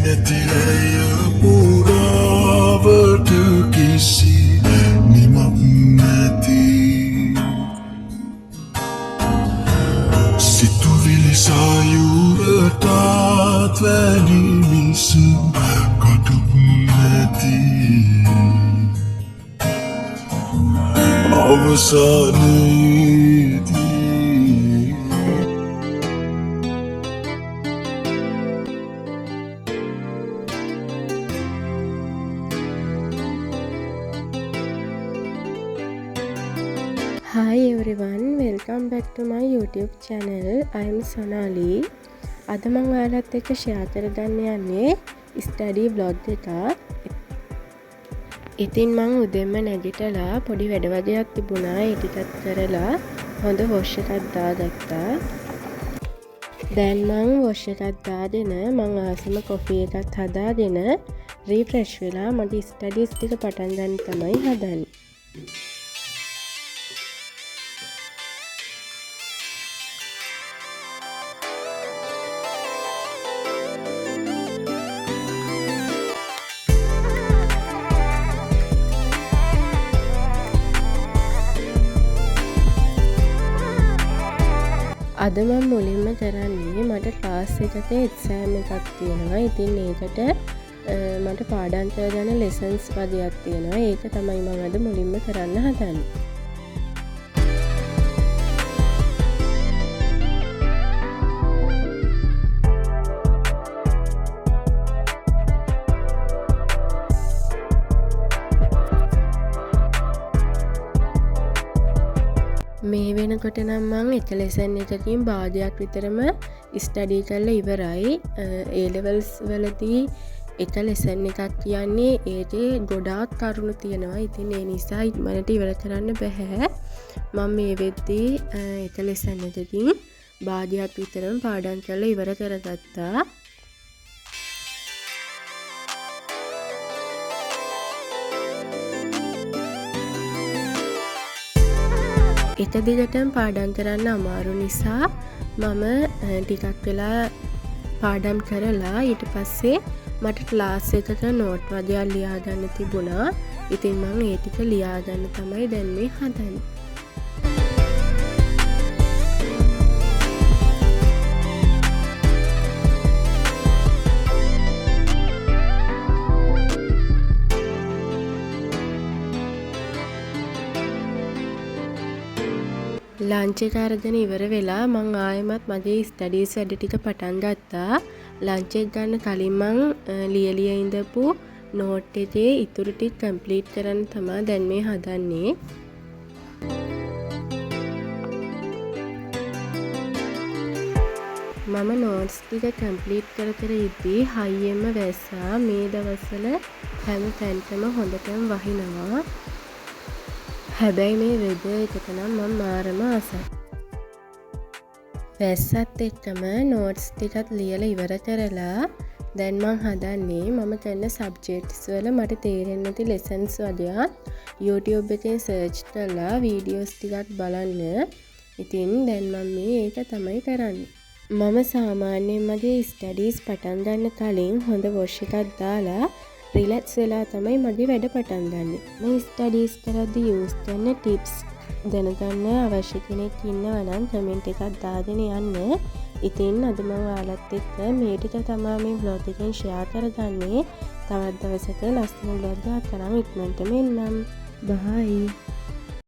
නැතිරය පුරාවට කිසි නිමක් නැති සිතුවිලි සයුරටත් වැනි මිසු කටුක් නැති අවසානයේදී Hi everyone, welcome back to my YouTube channel. I am Sonali. අද මම ඔයාලත් එක්ක share කරගන්න යන්නේ study vlog එකක්. ඉතින් මම උදේම නැගිටලා පොඩි වැඩවදයක් තිබුණා. ඒ ටිකත් කරලා හොඳ wash එකක් දාගත්තා. දැන් මම wash එකක් දාගෙන මම ආසම coffee එකක් හදාගෙන refresh වෙලා මගේ studies ටික පටන් ගන්න තමයි හදන්නේ. අද මම මුලින්ම කරන්නේ මට ක්ලාස් එකක එක්සෑම් එකක් තියෙනවා. ඉතින් ඒකට මට පාඩම් කරගන්න ලෙසන්ස් වගේක් තියෙනවා. ඒක තමයි මම අද මුලින්ම කරන්න හදන්නේ. මේ වෙනකොට නම් මම එක ලෙසන් එකකින් භාගයක් විතරම ස්ටඩි කරලා ඉවරයි. A levels වලදී එක ලෙසන් එකක් කියන්නේ ඒකේ ගොඩාක් කරුණු තියෙනවා. ඉතින් ඒ නිසා ඉක්මනට ඉවර කරන්න බෑ. මම මේ වෙද්දී එක ලෙසන් එකකින් භාගයක් විතරම පාඩම් කරලා ඉවර කරගත්තා. එක දිගටම පාඩම් කරන්න අමාරු නිසා මම ටිකක් වෙලා පාඩම් කරලා ඊට පස්සේ මට ක්ලාස් එකක නෝට් වගේ ලියා ගන්න තිබුණා. ඉතින් මම ඒ ටික ලියා ගන්න තමයි දැන් මේ හදන්නේ. ලන්ච් එක අරගෙන ඉවර වෙලා මං ආයෙමත් මගේ ස්ටඩීස් වැඩ ටික පටන් ගත්තා. ලන්ච් එක ගන්න කලින් මං ලියලිය ඉඳපු නෝට් එකේ ඉතුරු ටික කම්ප්ලීට් කරන්න තමයි දැන් මේ හදන්නේ. මම නෝට්ස් ටික කම්ප්ලීට් කර ඉද්දී හයියෙන්ම වැස්සා. මේ දවස්වල හැම තැනටම හොඳටම වහිනවා. හැබැයි මේ වෙදර් එකට නම් මම මාරම ආසයි. වැස්සත් එක්කම නෝට්ස් ටිකත් ලියලා ඉවර කරලා දැන් මම හදන්නේ මම කරන සබ්ජෙක්ට්ස් වල මට තේරෙන්නේ නැති ලෙසන්ස් වගේක් YouTube එකෙන් සර්ච් කරලා වීඩියෝස් ටිකක් බලන්න. ඉතින් දැන් මම මේක තමයි කරන්නේ. මම සාමාන්‍යයෙන් මගේ ස්ටඩීස් පටන් ගන්න කලින් හොඳ වොෂ් එකක් දාලා රිලැක්ස් වෙලා තමයි මගේ වැඩ පටන් ගන්නෙ. මේ ස්ටඩීස් කරද්දී යූස් කරන ටිප්ස් දැනගන්න අවශ්‍ය කෙනෙක් ඉන්නවා නම් කමෙන්ට් එකක් දාගෙන යන්න. ඉතින් අද මම ඔයාලත් එක්ක මේ ටික තමයි මේ vlog එකෙන් share කරගන්නේ. තවත් දවසක ලස්සන vlog එකක් කරන් ඉක්මනටම එන්නම්. bye.